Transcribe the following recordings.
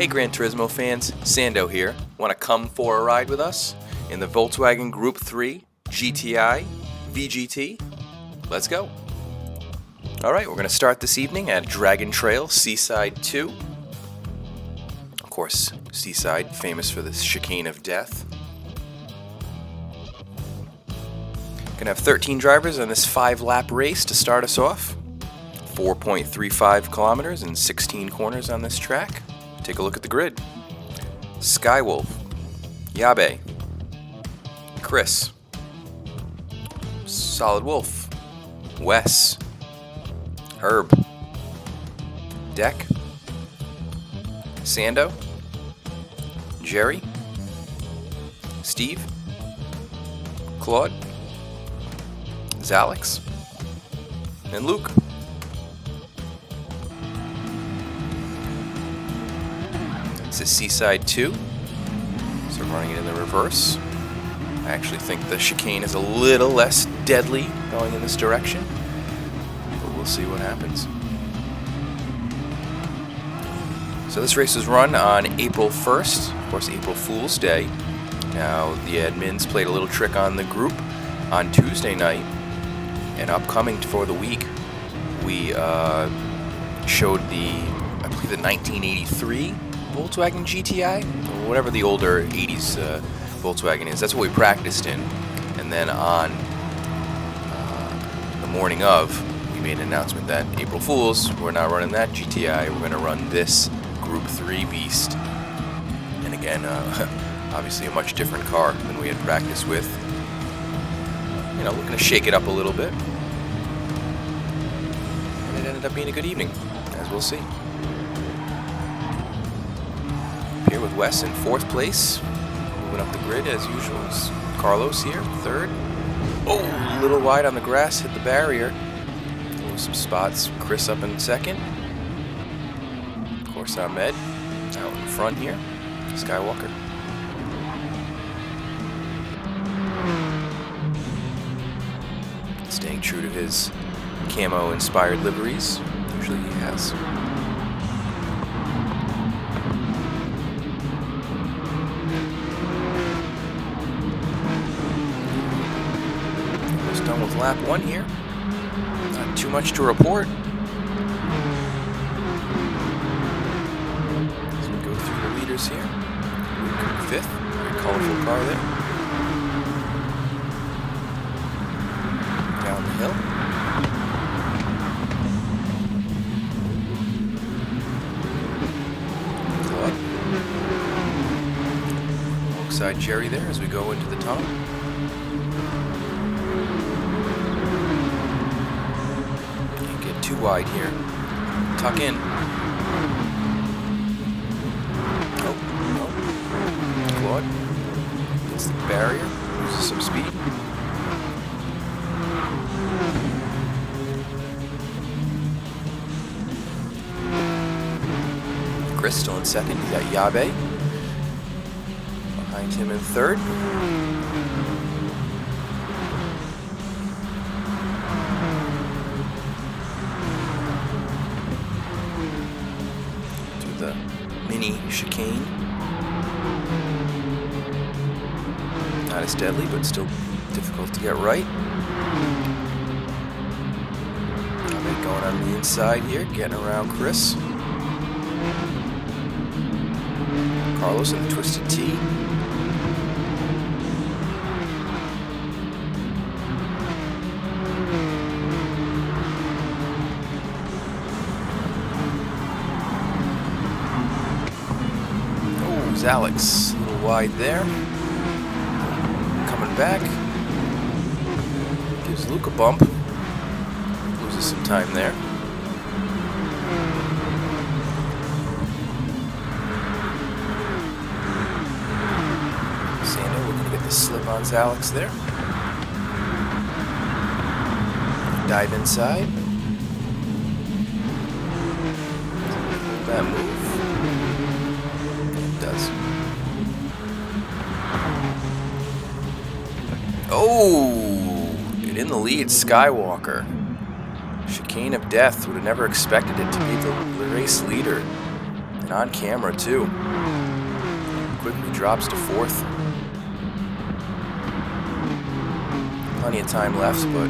Hey Gran Turismo fans, Sando here. Want to come for a ride with us in the Volkswagen Group 3 GTI VGT? Let's go. Alright, we're going to start this evening at Dragon Trail Seaside 2. Of course, Seaside, famous for the chicane of death. Going to have 13 drivers on this 5-lap race to start us off. 4.35 kilometers and 16 corners on this track. Take a look at the grid. Skywolf, Yabe, Chris, Solid Wolf, Wes, Herb, Deck, Sando, Jerry, Steve, Claude, Zalex, and Luke. This is Seaside 2, so running it in the reverse. I actually think the chicane is a little less deadly going in this direction, but we'll see what happens. So this race was run on April 1st, of course April Fool's Day. Now the admins played a little trick on the group on Tuesday night, and upcoming for the week, we showed I believe the 1983 Volkswagen GTI, or whatever the older 80s Volkswagen is. That's what we practiced in. And then on the morning of, we made an announcement that April Fools, we're not running that GTI, we're going to run this Group 3 beast. And again, obviously a much different car than we had practiced with. You know, we're going to shake it up a little bit. And it ended up being a good evening, as we'll see. Here with Wes in 4th place. Moving up the grid as usual. It's Carlos here, 3rd. Oh, a little wide on the grass, hit the barrier. Lose some spots. Chris up in 2nd. Of course, Ahmed out in front here. Skywalker. Staying true to his camo-inspired liveries. Usually he has. Done with lap 1 here. Not too much to report. As we go through the leaders here. Luke 5th. Very colorful car there. Down the hill. Claude. Alongside Jerry there as we go into the tunnel. Too wide here. Tuck in. Oh, no. Claude hits the barrier, loses some speed. Chris still in 2nd. He's got Yabe behind him in 3rd. The mini chicane. Not as deadly, but still difficult to get right. Going on the inside here, getting around Chris. Carlos in the Twisted T. Alex, a little wide there. Coming back. Gives Luke a bump. Loses some time there. Sando looking to get the slip on Alex there. Dive inside. That move. Does. Oh, and in the lead, Skywalker. Chicane of death. Would have never expected it to be the race leader. And on camera, too. Quickly drops to 4th. Plenty of time left, but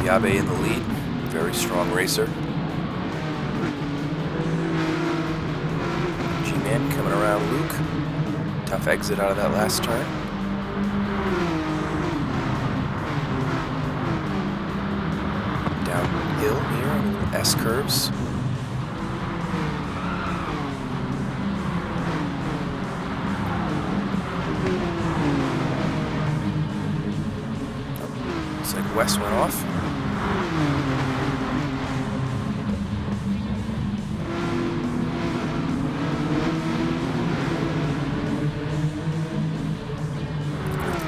Yabe in the lead. Very strong racer. G-Man coming around Luke. Tough exit out of that last turn. Downhill here, S curves. Looks like Wes went off.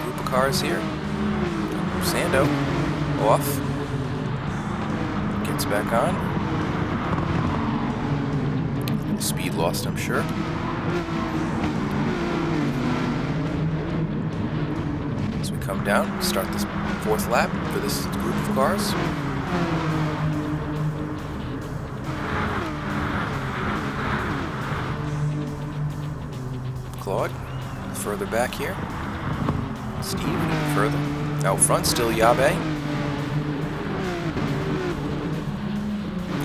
Group of cars here. Sando off. Gets back on. Speed lost, I'm sure. As we come down, start this 4th lap for this group of cars. Claude, further back here. Steve, even further. Out front, still Yabe.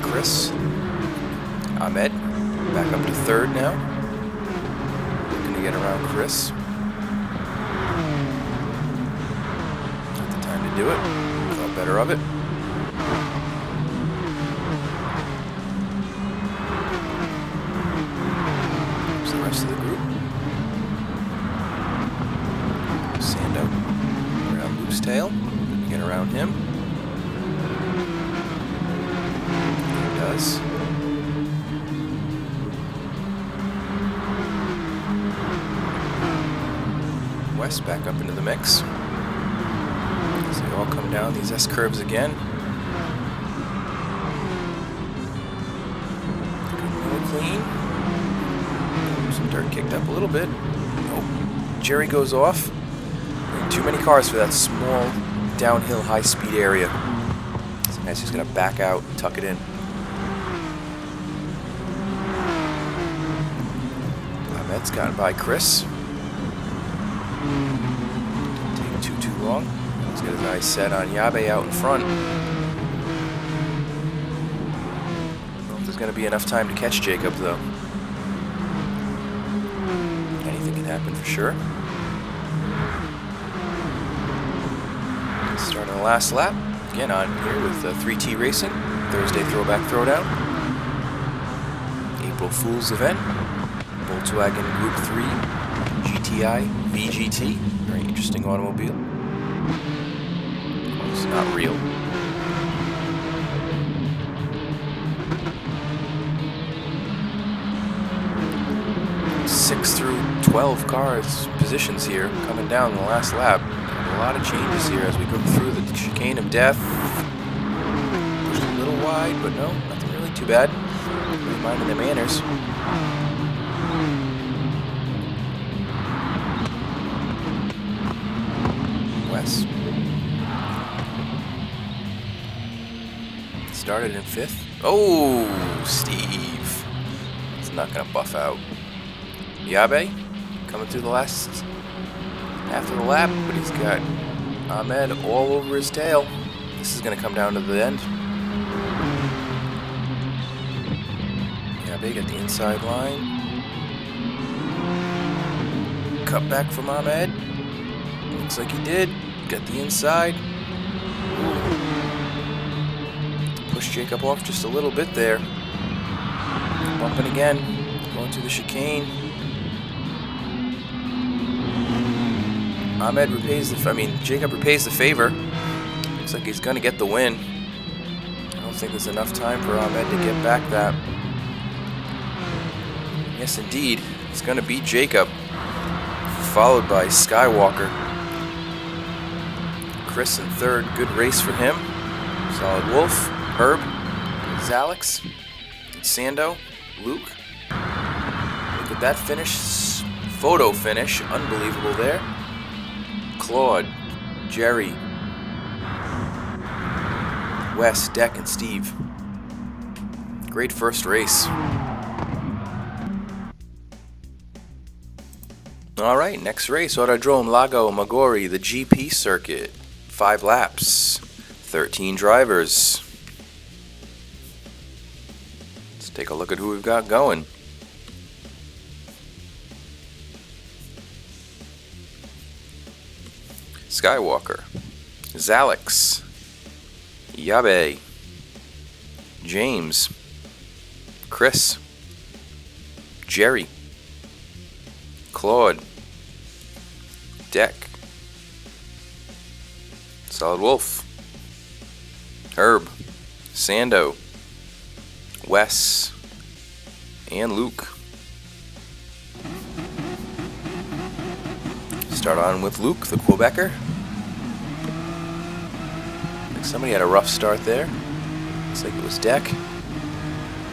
Chris. Ahmed, back up to 3rd now. Looking to get around Chris. Not the time to do it. Thought better of it. Here's the rest of the group. Sando around Luke's tail. Looking to get around him. He does. West back up into the mix. As they all come down these S curves again. Really clean. Some dirt kicked up a little bit. Oh, Jerry goes off. Too many cars for that small downhill high speed area. This guy's just gonna back out and tuck it in. Ahmed's gotten by Chris. Take too long. He's got his eyes set on Yabe out in front. I don't know if there's going to be enough time to catch Jacob, though. Anything can happen for sure. Starting the last lap. Again on here with 3T Racing. Thursday Throwback Throwdown. April Fool's event. Volkswagen Group 3 GTI VGT. Very interesting automobile. It's not real. 6 through 12 cars, positions here, coming down the last lap. A lot of changes here as we go through the chicane of death. Pushed a little wide, but no, nothing really too bad. Really minding the manners. Wes. Started in 5th. Oh, Steve. It's not going to buff out. Yabe coming through the last half of the lap, but he's got Ahmed all over his tail. This is going to come down to the end. Yabe got the inside line. Cut back from Ahmed. Looks like he did. Got the inside. Push Jacob off just a little bit there. Bumping again. Going through the chicane. Jacob repays the favor. Looks like he's going to get the win. I don't think there's enough time for Ahmed to get back that. Yes, indeed. It's going to beat Jacob. Followed by Skywalker. Chris in 3rd. Good race for him. Solid Wolf. Herb. Alex. Sando. Luke. Look at that finish. Photo finish. Unbelievable there. Claude, Jerry, Wes, Deck, and Steve. Great Great first race. Alright, next race, Autodrome Lago Maggiore, the GP circuit. 5 laps, 13 drivers. Let's take a look at who we've got going. Skywalker, Zalex, Yabe, James, Chris, Jerry, Claude, Deck, Solid Wolf, Herb, Sando, Wes, and Luke. Start on with Luke, the Quebecer. Like somebody had a rough start there. Looks like it was Deck.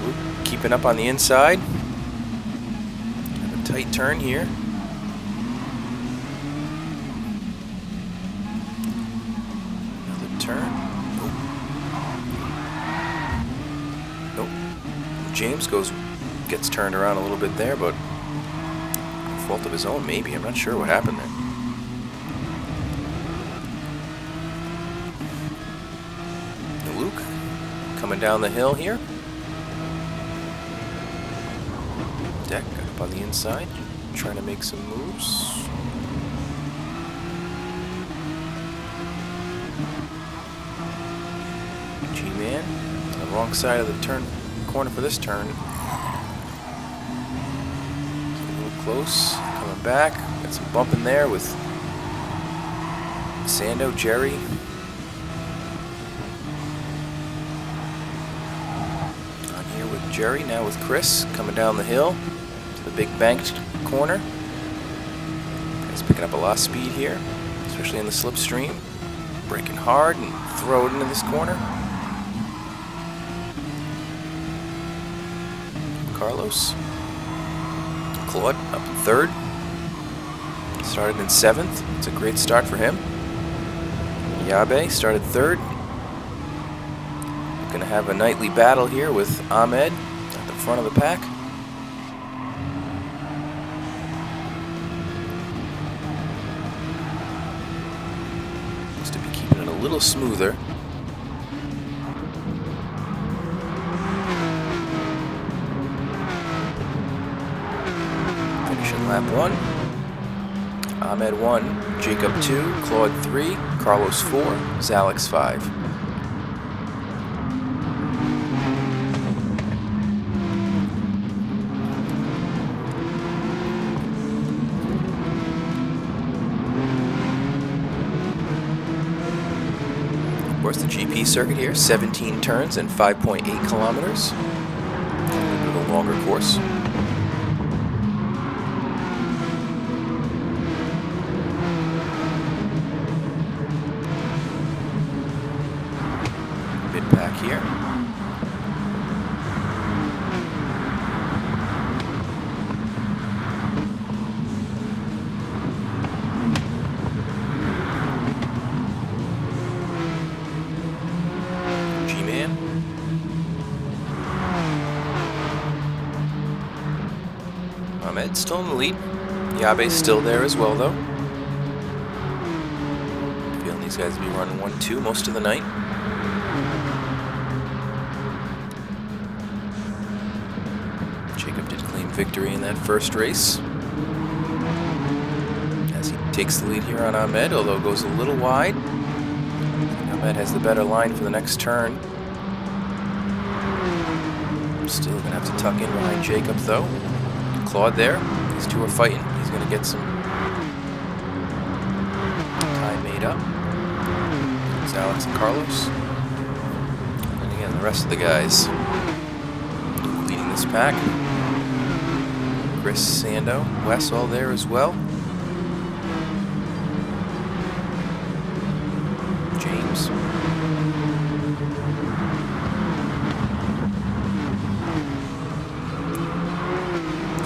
Luke keeping up on the inside. Have a tight turn here. Another turn. Nope. James gets turned around a little bit there, but fault of his own, maybe. I'm not sure what happened there. Luke coming down the hill here. Deck up on the inside, trying to make some moves. G-Man on the wrong side of the corner for this turn. Close, coming back, got some bump in there with Sando, Jerry. On here with Jerry, now with Chris, coming down the hill to the big banked corner. He's picking up a lot of speed here, especially in the slipstream. Braking hard and throw it into this corner. Carlos. Claude up in third. Started in 7th. It's a great start for him. Yabe started third. Going to have a nightly battle here with Ahmed at the front of the pack. Looks to be keeping it a little smoother. Lap 1, Ahmed 1, Jacob 2, Claude 3, Carlos 4, Zalex 5. Of course, the GP circuit here, 17 turns and 5.8 kilometers. A bit of a longer course. Mid-pack here. G-Man. Ahmed still in the lead. Yabe's still there as well, though. Feeling these guys will be running 1-2 most of the night. Jacob did claim victory in that first race as he takes the lead here on Ahmed, although goes a little wide. Ahmed has the better line for the next turn. Still going to have to tuck in behind Jacob, though. Claude there. These two are fighting. He's going to get some time made up. It's Alex and Carlos. And again, the rest of the guys leading this pack. Chris, Sando, Wes all there as well. James.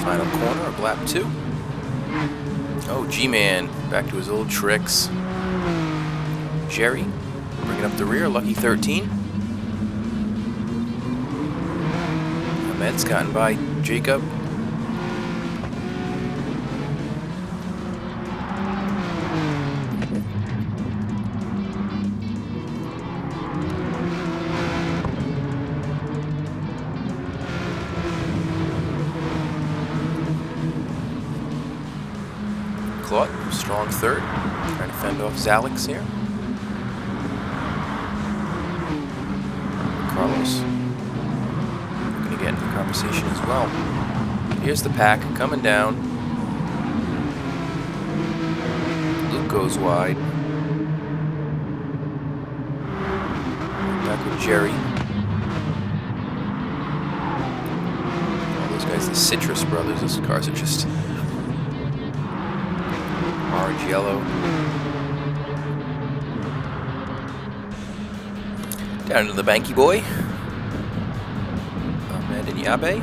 Final corner of lap 2. Oh, G-Man back to his old tricks. Jerry bringing up the rear, lucky 13. Ahmed's gotten by Jacob. Claude, strong third, trying to fend off Alex here. Carlos going to get into the conversation as well. Here's the pack coming down. Luke goes wide. Back with Jerry. All those guys, the Citrus Brothers, those cars are just orange, yellow. Down to the Banky boy. Ahmed and Yabe.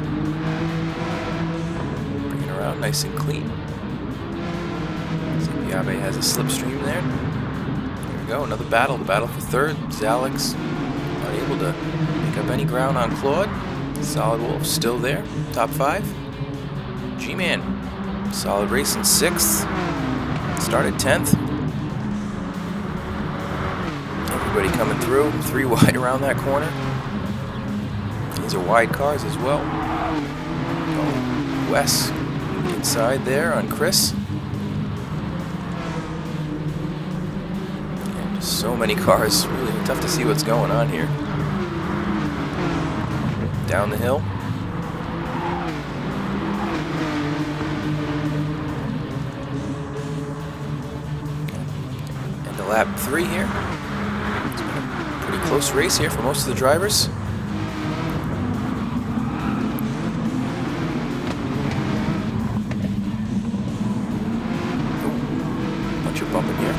Bringing it around nice and clean. See if Yabe has a slipstream there. Here we go, another battle. The battle for third. Alex unable to make up any ground on Claude. Solid Wolf still there. Top 5. G-Man. Solid race in 6th. Started 10th. Everybody coming through. 3 wide around that corner. These are wide cars as well. Oh, Wes inside there on Chris. And just so many cars. Really tough to see what's going on here. Down the hill. Lap 3 here. It's been a pretty close race here for most of the drivers. Oh, bunch of bumping here.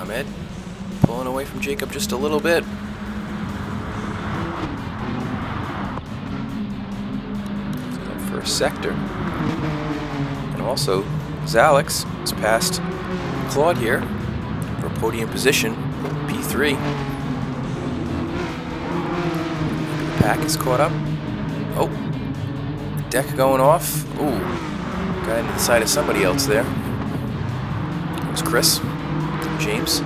Ahmed pulling away from Jacob just a little bit. First sector. And also, Alex has passed Claude here for podium position, P3. The pack is caught up. Oh, deck going off. Ooh, got into the side of somebody else there. It was Chris, James.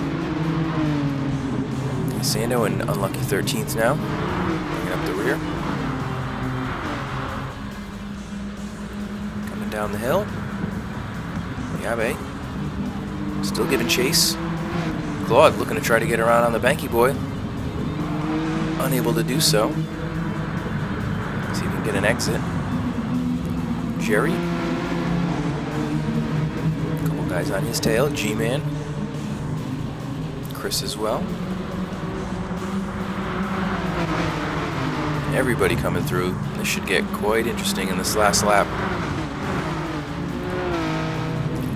Sando in unlucky 13th now, bringing up the rear. Down the hill. Yabe still giving chase. Claude looking to try to get around on the Banky boy. Unable to do so. See if he can get an exit. Jerry. A couple guys on his tail. G-Man. Chris as well. Everybody coming through. This should get quite interesting in this last lap.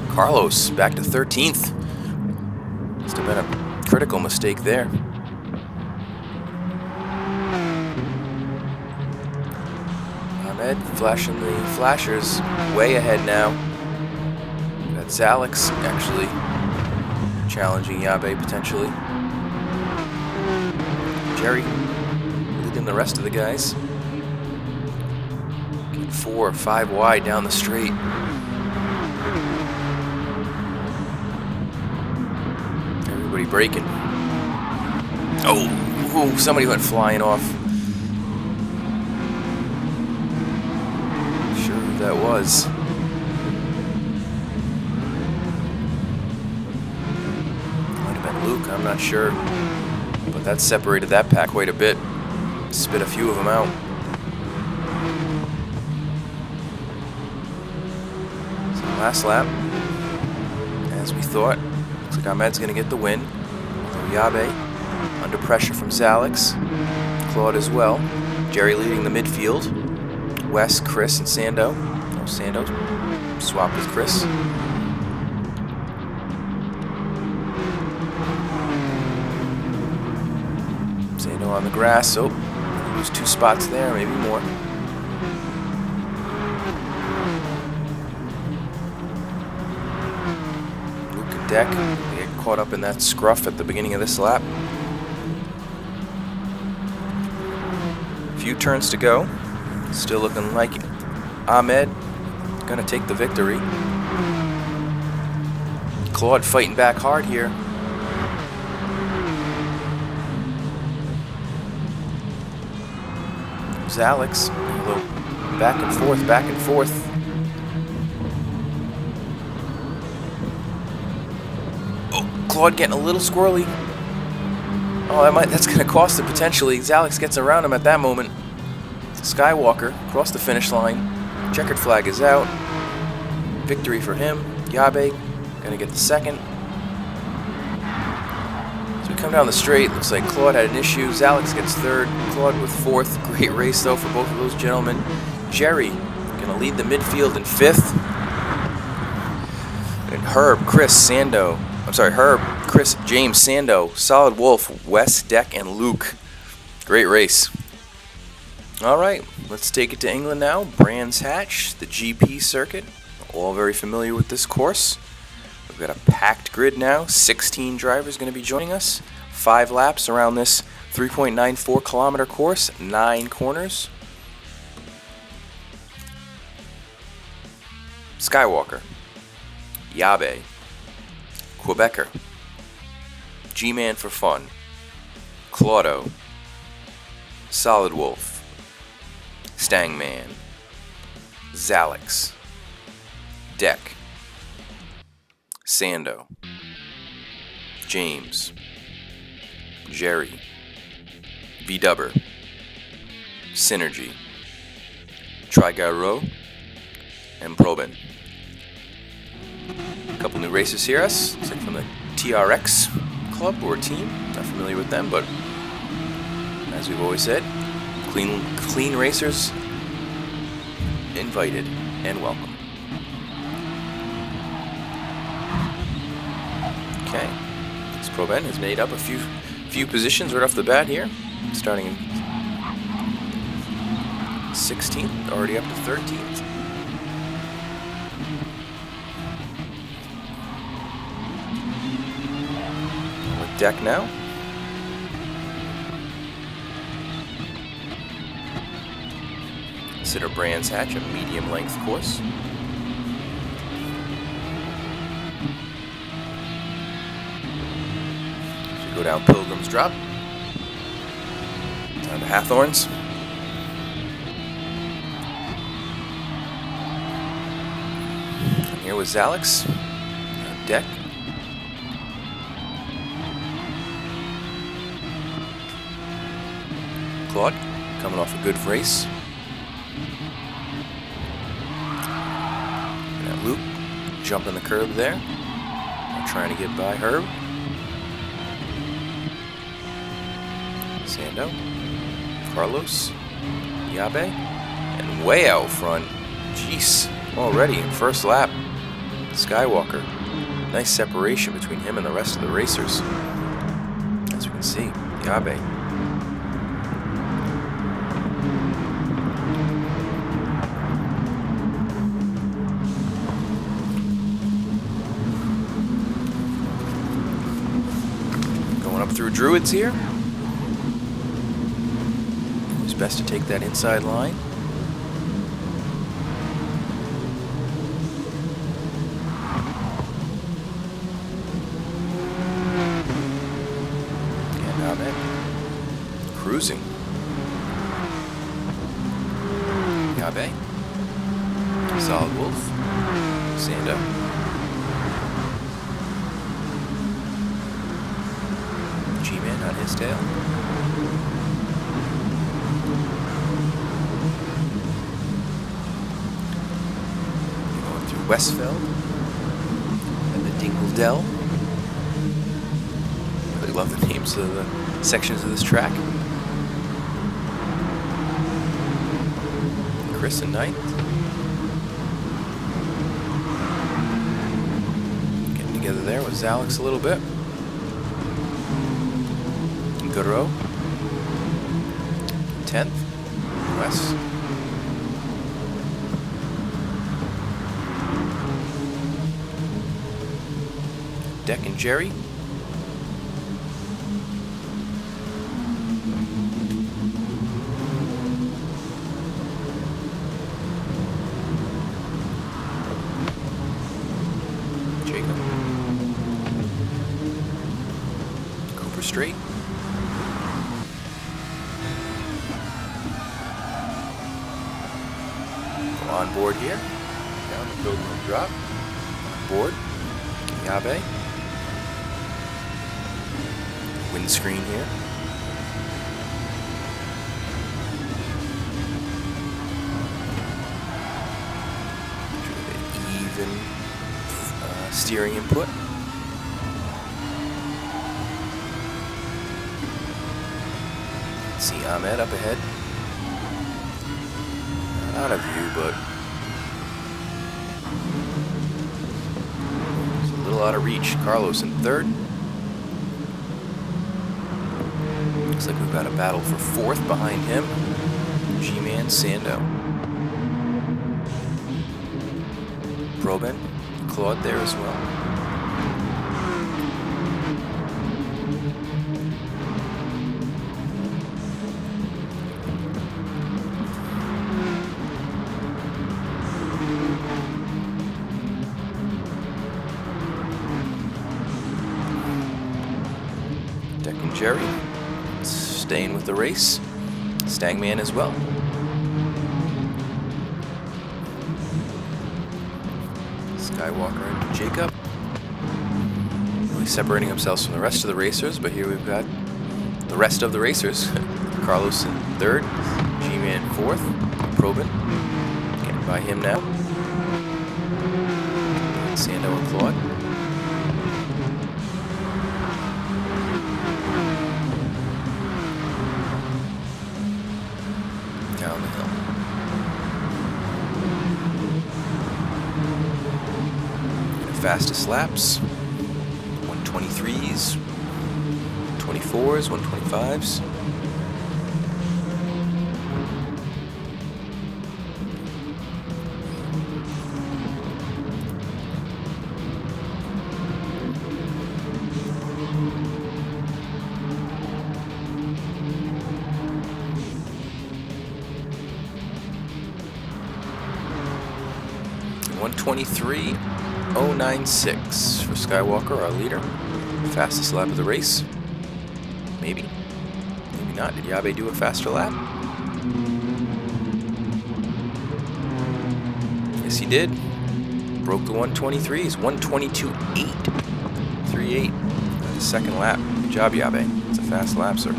Carlos back to 13th. Must have been a critical mistake there. Ahmed flashing the flashers way ahead now. That's Alex actually challenging Yabe potentially. Jerry leading the rest of the guys. Getting 4 or 5 wide down the straight. Braking. Oh, somebody went flying off. Not sure who that was. Might have been Luke, I'm not sure. But that separated that pack quite a bit. Spit a few of them out. So last lap, as we thought. Looks like Ahmed's going to get the win. Yabe under pressure from Alex. Claude as well. Jerry leading the midfield. Wes, Chris, and Sando. Oh, Sando swap with Chris. Sando on the grass. Oh, lose 2 spots there, maybe more. Luke and Deck. Caught up in that scruff at the beginning of this lap. few turns to go. Still looking like Ahmed gonna take the victory. Claude fighting back hard here. There's Alex. A little back and forth, back and forth. Oh, Claude getting a little squirrely. Oh, that's gonna cost it potentially. As Alex gets around him at that moment. Skywalker across the finish line. Checkered flag is out. Victory for him. Yabe gonna get the second. As we come down the straight, looks like Claude had an issue. Alex gets third. Claude with fourth. Great race though for both of those gentlemen. Jerry gonna lead the midfield in fifth. And Herb, Chris, James, Sando, Solid Wolf, Wes, Deck, and Luke. Great race. All right, let's take it to England now. Brands Hatch, the GP circuit. All very familiar with this course. We've got a packed grid now. 16 drivers going to be joining us. 5 laps around this 3.94 kilometer course. 9 corners. Skywalker. Yabe. Quebecer. G-Man for Fun. Claudio. Solid Wolf. Stangman. Zalix. Deck. Sando. James. Jerry. VW. Synergy. Trigaro. And Probin. A couple new races here. Looks like from the TRX club or team. Not familiar with them, but as we've always said, clean racers invited and welcome. Okay, this Probin has made up a few positions right off the bat here, starting in 16th, already up to 13th. With Deck now. Consider Brands Hatch a medium length course. As we go down Pilgrim's Drop, down to Hathorns. And here was Alex, Deck. Claude coming off a good race. Luke jumping the curb there, trying to get by Herb. Sando, Carlos, Yabe, and way out front. Jeez, already in first lap, Skywalker. Nice separation between him and the rest of the racers. As we can see, Yabe. Through Druids here. It's best to take that inside line. And Ahmed cruising. Yabe. Solid Wolf. Sando. G-Man on his tail. Going through Westfeld and the Dingle-Dell. Really love the names of the sections of this track. Chris and Knight. Getting together there with Alex a little bit. Goodrow, 10th, West. Deck and Jerry. straight. Go on board here. Down the Pilgrim drop. Board. Yabe. Windscreen here. Even steering input. See Ahmed up ahead. Not out of view, but it's a little out of reach. Carlos in third. Looks like we've got a battle for fourth behind him. G-Man Sando. Proben, Claude there as well. Deck and Jerry staying with the race. Stangman as well. Skywalker and Jacob. Really separating themselves from the rest of the racers, but here we've got the rest of the racers. Carlos in third, G-Man fourth, Proben getting by him now. Sando and Claude. Down the hill. Fastest laps, 123s, 24s, 125s. .123.096 for Skywalker, our leader. Fastest lap of the race. Maybe. Maybe not. Did Yabe do a faster lap? Yes, he did. Broke the 123s. 122.838. The second lap. Good job, Yabe. It's a fast lap, sir.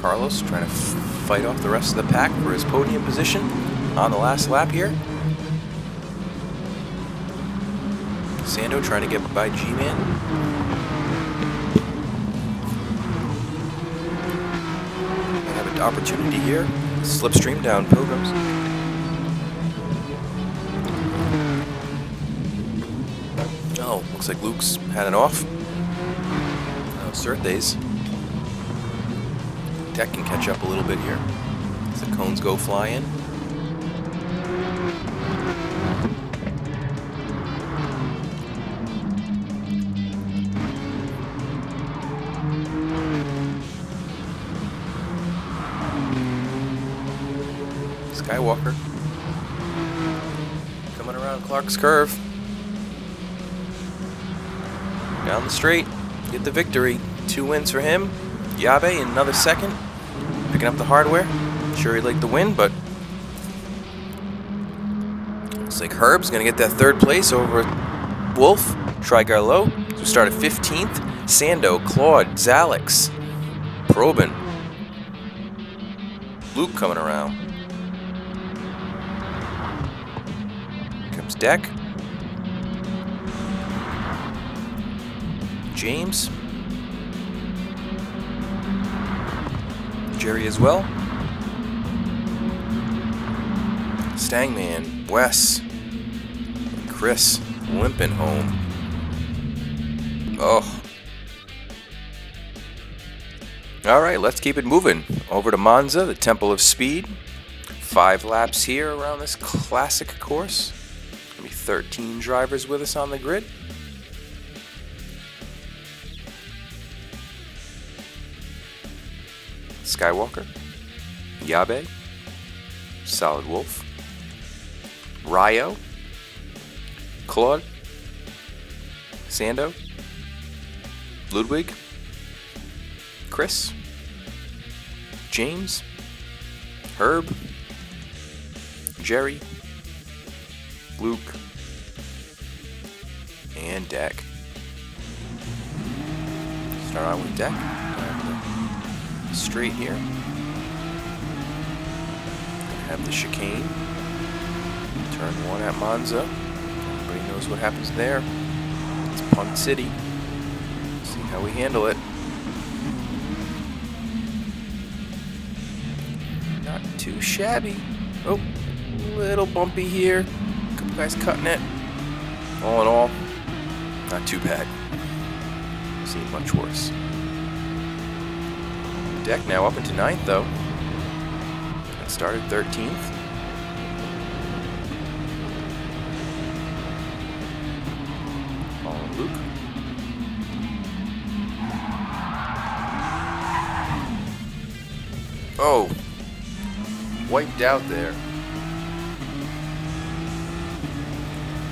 Carlos trying to fight off the rest of the pack for his podium position on the last lap here. Sando trying to get by G-Man. Have an opportunity here. Slipstream down Pilgrims. Oh, looks like Luke's had it off. Oh, Thursdays. Tech can catch up a little bit here as the cones go flying. Skywalker coming around Clark's curve. Down the straight, get the victory. 2 wins for him. Yabe in another second, picking up the hardware. Sure he'd like the win, but looks like Herb's gonna get that third place over Wolf. Trigarlo. So we start at 15th. Sando, Claude, Zalix, Proben, Luke coming around. Here comes Deck. James. Jerry as well. Stangman, Wes, and Chris limping home. Oh. Alright, let's keep it moving. Over to Monza, the Temple of Speed. 5 laps here around this classic course. There's going to be 13 drivers with us on the grid. Skywalker, Yabe, Solid Wolf, Ryo, Claude, Sando, Ludwig, Chris, James, Herb, Jerry, Luke, and Deck. Start on with Deck. Straight here. Have the chicane. Turn 1 at Monza. Everybody knows what happens there. It's Punt City. See how we handle it. Not too shabby. Oh, little bumpy here. A couple guys cutting it. All in all, not too bad. Seen much worse. Deck now up into 9th though. And started 13th. Luke. Oh, wiped out there.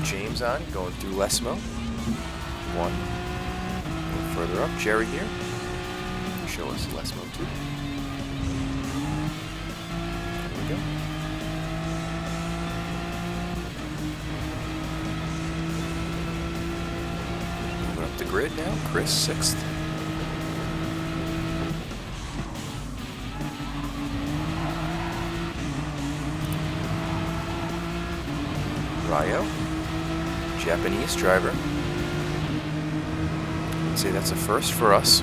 James on, going through Lesmo. 1. A little further up, Jerry here. Show us Lesmo 2. There we go. Up the grid now, Chris 6th. Ryo, Japanese driver. I'd say that's a first for us.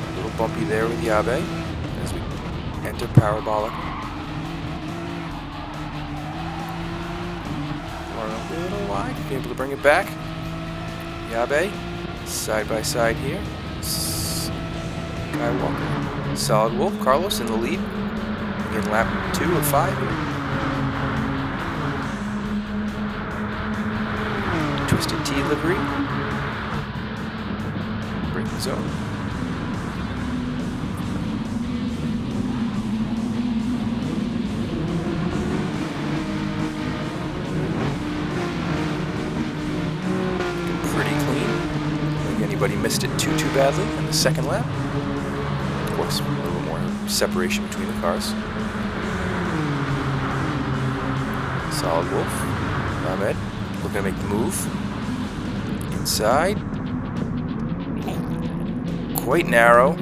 A little bumpy there with Yabe as we enter Parabolic. A little wide, be able to bring it back. Yabe, side by side here. Skywalker, Solid Wolf, Carlos in the lead. Again, lap 2 of 5 here. Twisted T livery. Braking zone. Anybody missed it too badly in the second lap. Of course, a little more separation between the cars. Solid Wolf, Ahmed, looking to make the move. Inside. Quite narrow.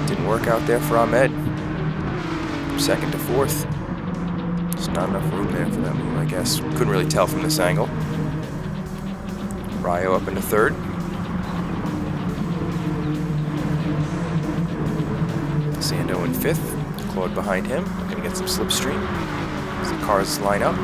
Didn't work out there for Ahmed. 2nd to 4th. Just not enough room there for them, I guess. Couldn't really tell from this angle. Ryo up into 3rd. Sando in 5th. Claude behind him. We're going to get some slipstream as the cars line up.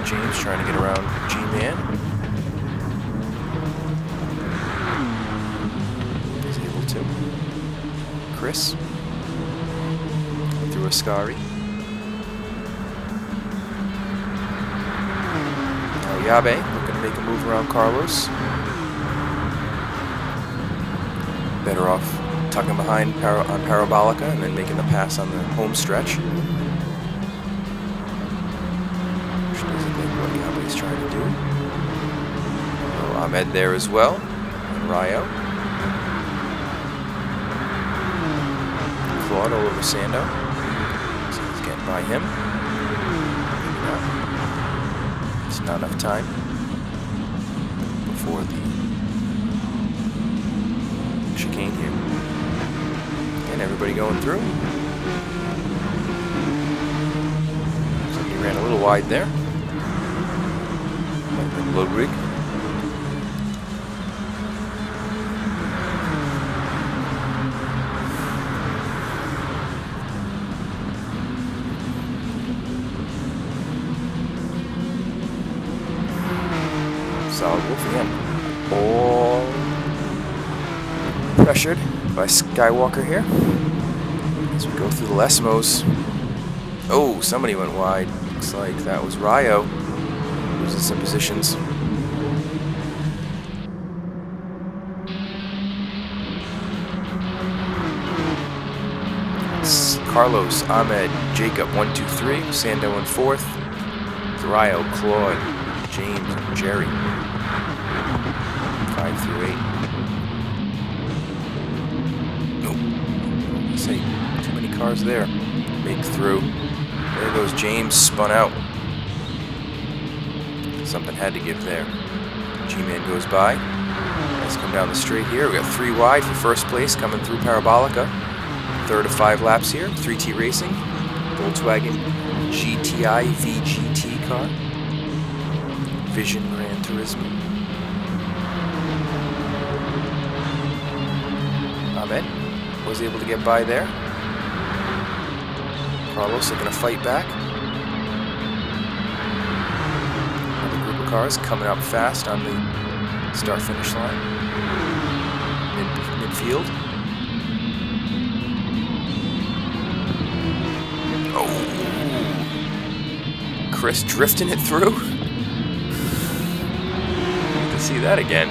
James trying to get around G-Man. He's able to. Chris. Through Ascari. Now Yabe looking to make a move around Carlos. Better off tucking behind on Parabolica and then making the pass on the home stretch. Which doesn't think what Yabe's trying to do. Oh, Ahmed there as well. And Ryo. Claude all over Sando. By him. It's not enough time before the chicane here. And everybody going through. So he ran a little wide there. Ludwig. Solid Wolf again. All pressured by Skywalker here. As we go through the Lesmos. Oh, somebody went wide. Looks like that was Ryo. Losing some positions. Carlos, Ahmed, Jacob, 1, 2, 3. Sando in fourth. Ryo, Claude, James, and Jerry. 5 through 8. Nope. Say, too many cars there. Make through. There goes James, spun out. Something had to give there. G-Man goes by. Let's come down the straight here. We got 3 wide for first place coming through Parabolica. Third of 5 laps here. 3T Racing. Volkswagen GTI VGT car. Vision Gran Turismo. Ahmed was able to get by there. Carlos looking to fight back. Another group of cars coming up fast on the start-finish line. Midfield. Oh! Chris drifting it through. Good to see that again.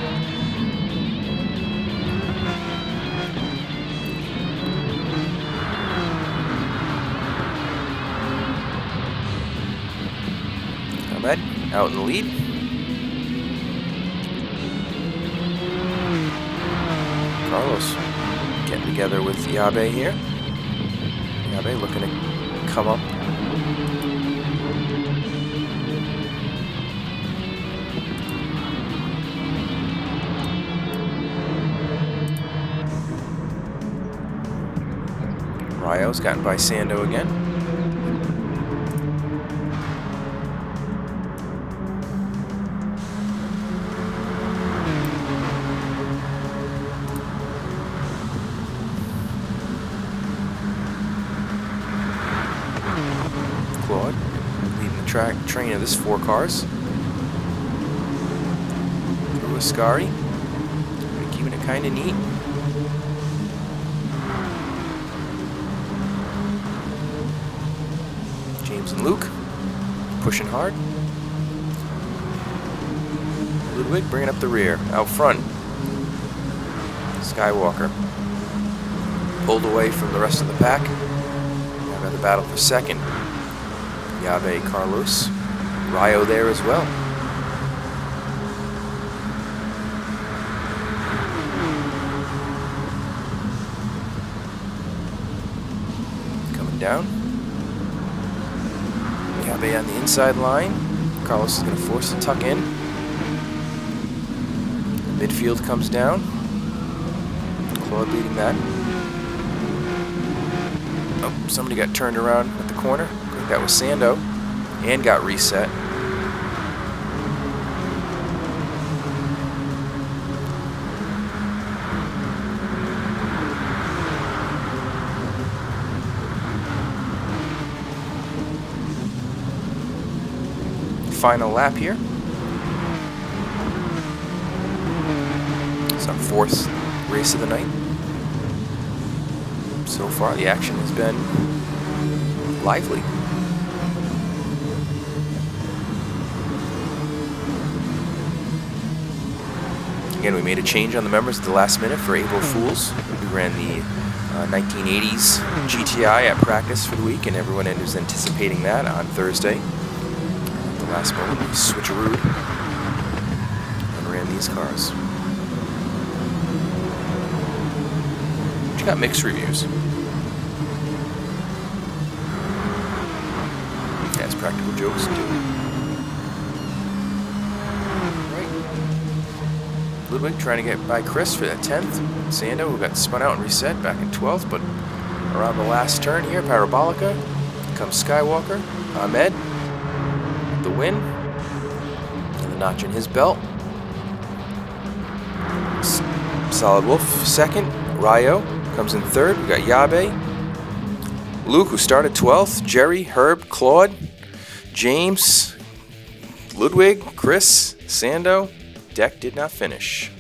Ahmed out in the lead. Carlos getting together with Yabe here. Yabe looking to come up. Ryo's gotten by Sando again. Claude leading the train of this 4 cars. Through Ascari. Keeping it kind of neat. James and Luke pushing hard. Ludwig bringing up the rear. Out front, Skywalker pulled away from the rest of the pack. Now got the battle for second. Yabe, Carlos, Ryo there as well. Coming down. Yabe on the inside line. Carlos is going to force the tuck in. Midfield comes down. Claude leading that. Oh, somebody got turned around at the corner. I think that was Sando. And got reset. Final lap here. It's our 4th race of the night. So far, the action has been lively. Again, we made a change on the members at the last minute for April Fools. We ran the 1980s GTI at practice for the week, and everyone is anticipating that on Thursday. At the last moment, we switcherooed and ran these cars. Which got mixed reviews. That's practical jokes too. Ludwig trying to get by Chris for that 10th. Sando, who got spun out and reset back in 12th, but around the last turn here, Parabolica, comes Skywalker. Ahmed, the win, and the notch in his belt. Solid Wolf, second. Ryo comes in third. We got Yabe. Luke, who started 12th. Jerry, Herb, Claude, James, Ludwig, Chris, Sando. Deck did not finish.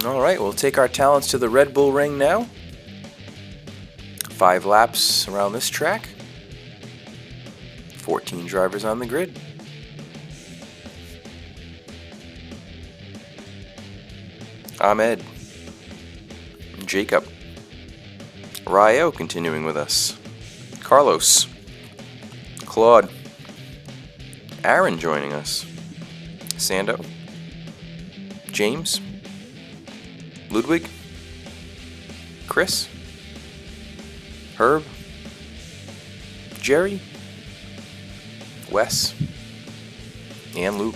All right, we'll take our talents to the Red Bull Ring now. 5 laps around this track. 14 drivers on the grid. Ahmed, Jacob, Ryo continuing with us. Carlos. Claude. Aaron joining us. Sando. James. Ludwig. Chris. Herb. Jerry. Wes. And Luke.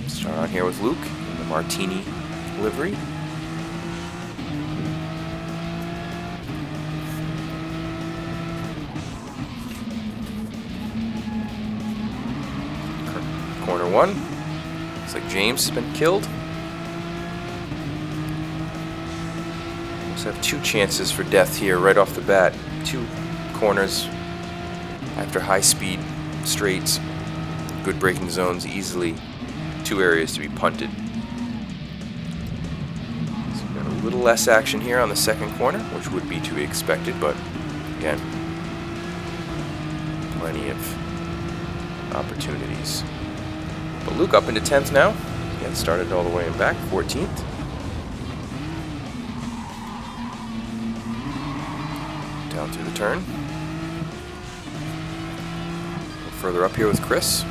Start on here with Luke in the Martini livery. Corner one. Looks like James has been killed. Looks have two chances for death here right off the bat. Two corners after high speed straights. Good braking zones, easily two areas to be punted. So we've got a little less action here on the second corner, which would be to be expected, but again, plenty of opportunities. But Luke up into 10th now. Again, started all the way in back, 14th. Down through the turn. A little further up here with Chris.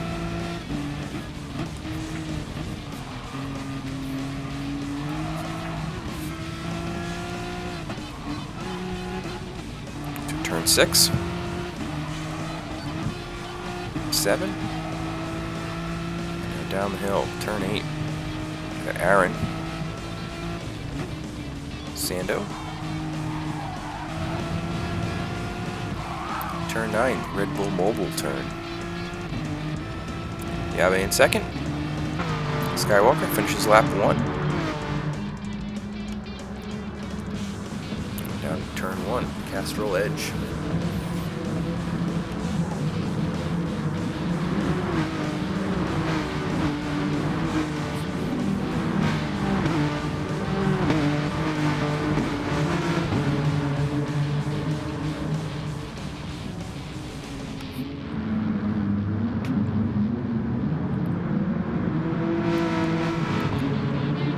To turn 6. 7. Down the hill, turn 8. Got Aaron. Sando. Turn 9, Red Bull Mobile turn. Yabe in second. Skywalker finishes lap 1. Down to turn 1, Castrol Edge.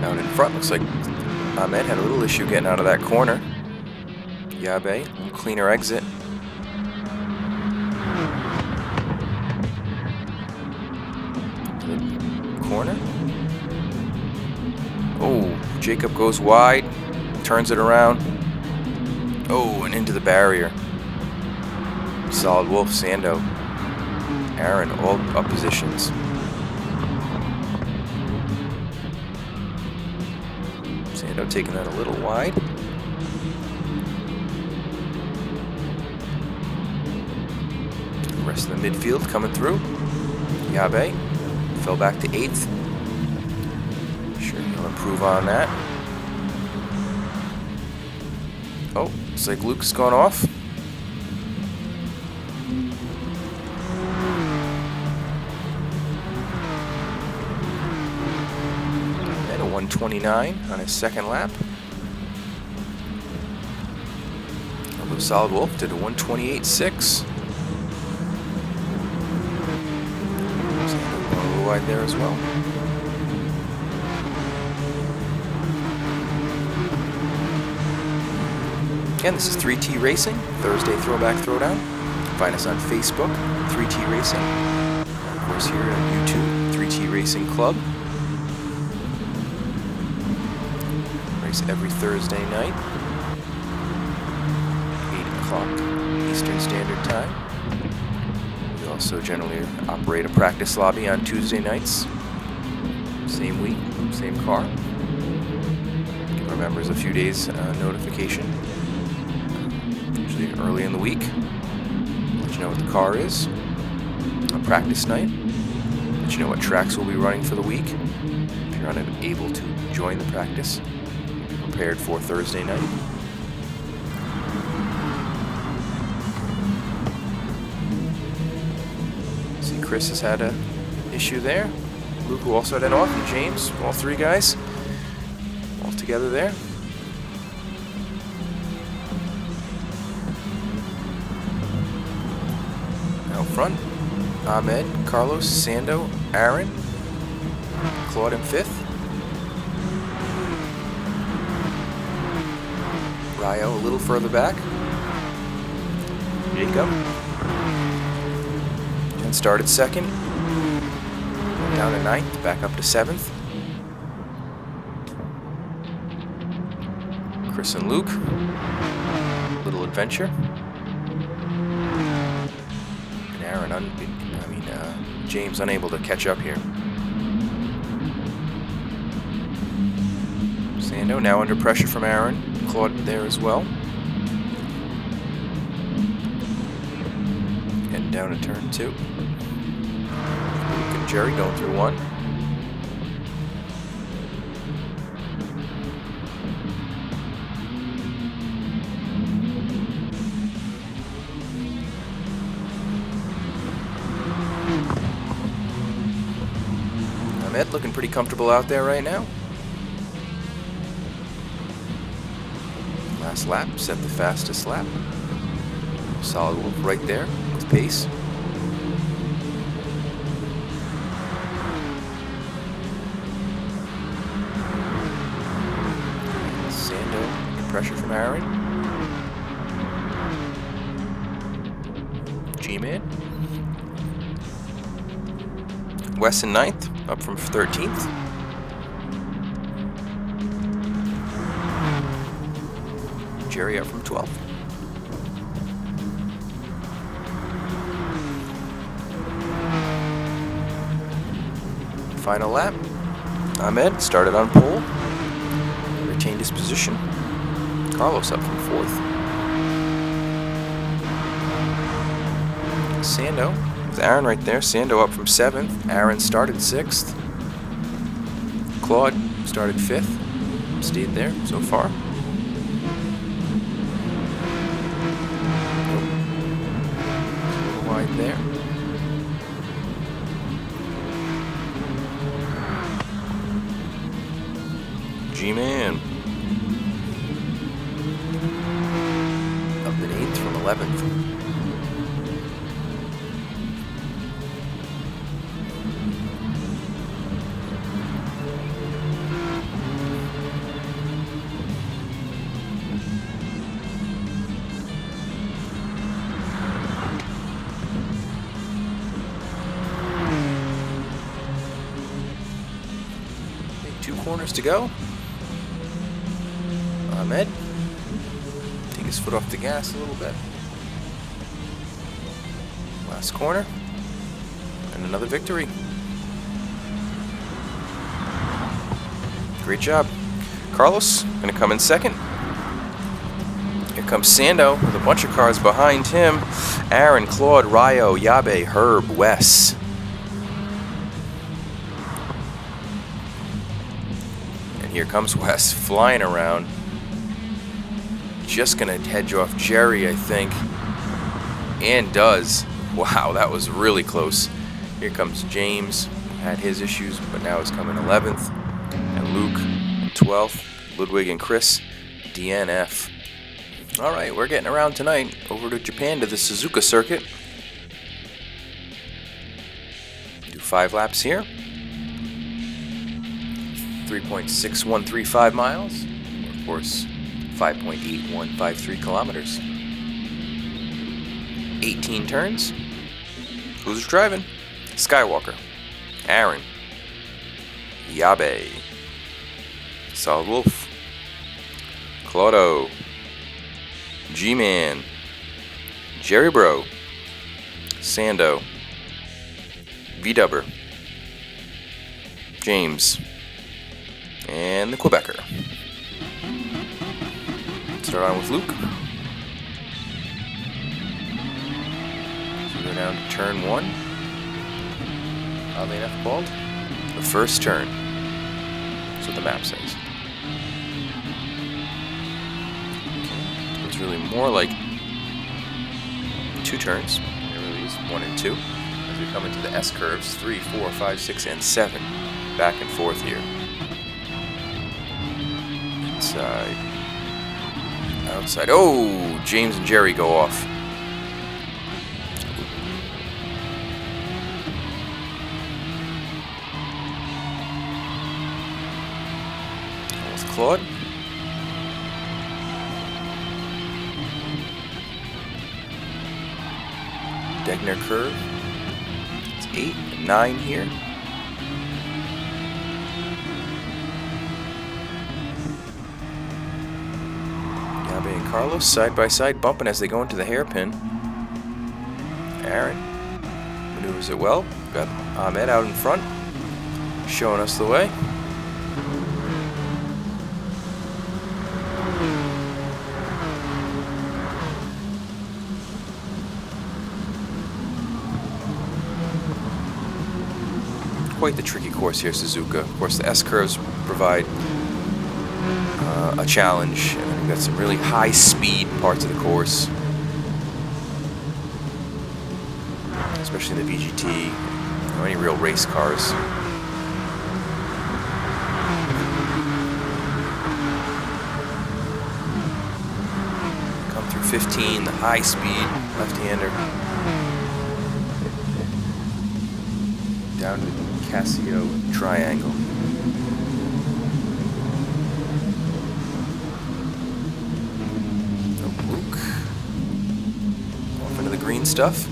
Down in front, looks like Ahmed had a little issue getting out of that corner. Yabe, a little cleaner exit. Good corner. Oh, Jacob goes wide, turns it around. Oh, and into the barrier. Solid Wolf, Sando, Aaron, all up positions. Sando taking that a little wide. The rest of the midfield coming through. Yabe fell back to 8th. Sure he'll improve on that. Oh, looks like Luke's gone off. And a 129 on his second lap. Although Solid Wolf did a 128.6. A little wide there as well. Again, this is 3T Racing, Thursday Throwback Throwdown. Find us on Facebook, 3T Racing. And of course here on YouTube, 3T Racing Club. Race every Thursday night, 8 o'clock Eastern Standard Time. We also generally operate a practice lobby on Tuesday nights. Same week, same car. Give our members a few days notification. Usually early in the week. Let you know what the car is. On practice night. Let you know what tracks we'll be running for the week. If you're unable to join the practice, be prepared for Thursday night. See, Chris has had an issue there. Luke, who also had an off, and James, all three guys, all together there. Out front, Ahmed, Carlos, Sando, Aaron, Claude in 5th. Ryo a little further back. Jacob. And started second. Down to ninth, back up to seventh. Chris and Luke. Little adventure. And Aaron, James unable to catch up here. Sando now under pressure from Aaron. Claude there as well. Heading down to turn 2. Luke and Jerry going through 1. Ahmed looking pretty comfortable out there right now. Last lap, set the fastest lap. Solid Wolf right there with pace. Sando, pressure from Aaron. G-Man. Wes in 9th, up from 13th. Jerry up from 12th. Final lap. Ahmed started on pole. Retained his position. Carlos up from 4th. Sando. With Aaron right there. Sando up from 7th. Aaron started 6th. Claude started 5th. Stayed there so far. Wide there. G-Man. Up in 8th from 11th. Two corners to go. Ahmed, take his foot off the gas a little bit. Last corner, and another victory. Great job. Carlos, gonna come in second. Here comes Sando with a bunch of cars behind him. Aaron, Claude, Ryo, Yabe, Herb, Wes. Here comes Wes flying around. Just gonna hedge off Jerry, I think. And does. Wow, that was really close. Here comes James. Had his issues, but now is coming 11th. And Luke, 12th. Ludwig and Chris, DNF. Alright, we're getting around tonight. Over to Japan to the Suzuka circuit. Do 5 laps here. 3.6135 miles, of course, 5.8153 kilometers. 18 turns. Who's driving? Skywalker, Aaron, Yabe, Solid Wolf, Claudio, G-Man, Jerry Bro, Sando, VW, James, and the Quebecer. Start on with Luke. So we go down to turn 1. Oddly enough called the first turn. That's what the map says. Okay. So it's really more like 2 turns. It really is 1 and 2. As we come into the S curves, 3, 4, 5, 6, and 7. Back and forth here. Inside. Outside. Oh! James and Jerry go off. With Claude. Degner curve. It's 8 and 9 here. Yabe and Carlos side by side bumping as they go into the hairpin. Aaron maneuvers it well. Got Ahmed out in front, showing us the way. Quite the tricky course here, Suzuka. Of course, the S-curves provide a challenge, and we've got some really high-speed parts of the course, especially in the VGT or any real race cars. Come through 15, the high-speed left-hander, down to Casio triangle. Luke off into the green stuff.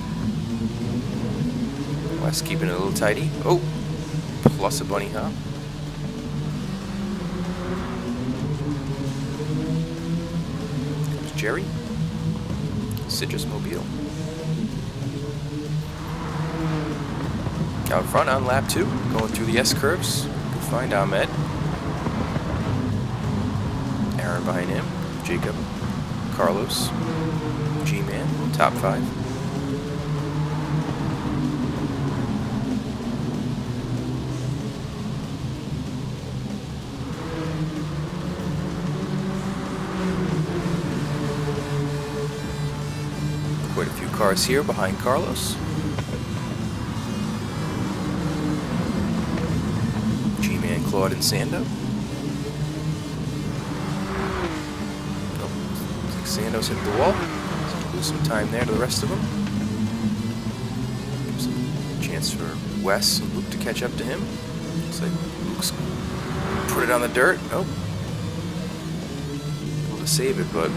West keeping it a little tidy. Oh, plus a bunny hop. Comes Jerry. Citrus Mobile. Out front on lap 2, going through the S-curves. Good find Ahmed. Aaron behind him. Jacob. Carlos. G-Man. Top 5. Quite a few cars here behind Carlos. Claude and Sando. Oh, looks like Sando's hit the wall. So lose some time there to the rest of them. Gives a chance for Wes and Luke to catch up to him. Looks like Luke's put it on the dirt. Oh. Able to save it, but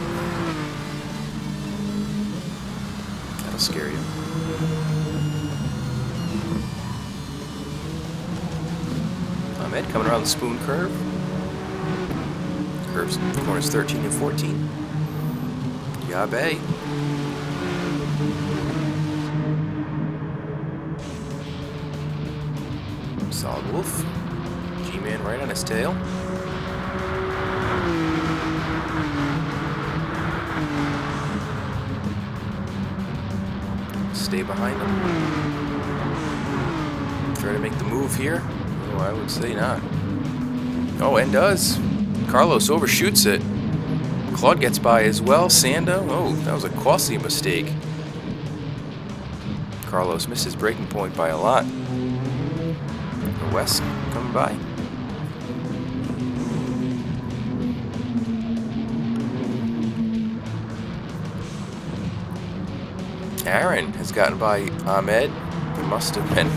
that'll scare you. Ahmed coming around the spoon curve. Curves corners 13 and 14. Yabe. Solid Wolf. G-Man right on his tail. Stay behind him. Try to make the move here. Oh, I would say not. Oh, and does. Carlos overshoots it. Claude gets by as well. Sando. Oh, that was a costly mistake. Carlos missed his braking point by a lot. West coming by. Aaron has gotten by Ahmed. It must have been.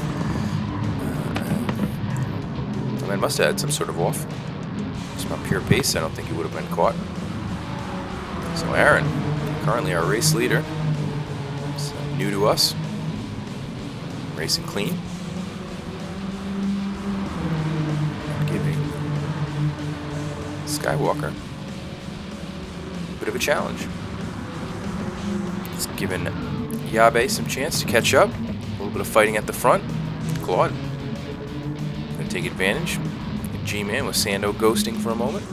Ahmed must have had some sort of off. Just about pure pace, I don't think he would have been caught. So Aaron, currently our race leader. It's new to us. Racing clean. Giving Skywalker a bit of a challenge. It's given Yabe some chance to catch up. A little bit of fighting at the front. Claude gonna take advantage. G-Man with Sando ghosting for a moment.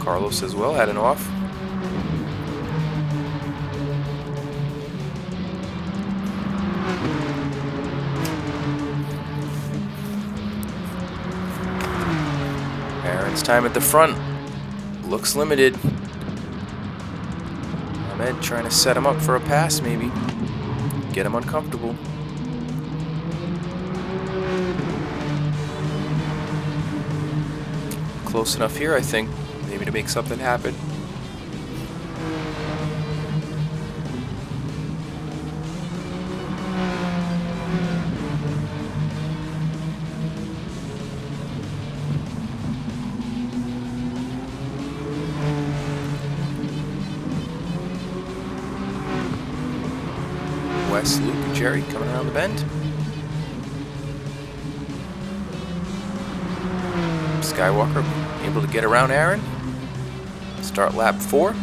Carlos as well had an off. Aaron's time at the front looks limited. Ahmed trying to set him up for a pass, maybe. Get him uncomfortable. Close enough here, I think, maybe to make something happen. Wes, Luke, and Jerry coming around the bend. Skywalker able to get around Aaron. Start lap 4.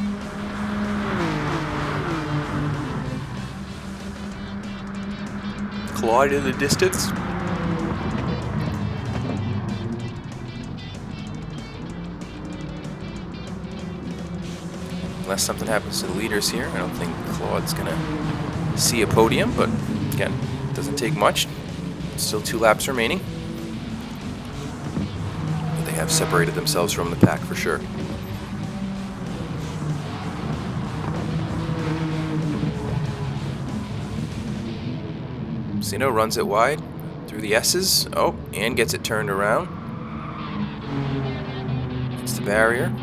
Claude in the distance. Unless something happens to the leaders here, I don't think Claude's gonna see a podium, but again, it doesn't take much. Still 2 laps remaining. But they have separated themselves from the pack for sure. Sino runs it wide through the S's. Oh, and gets it turned around. It's the barrier.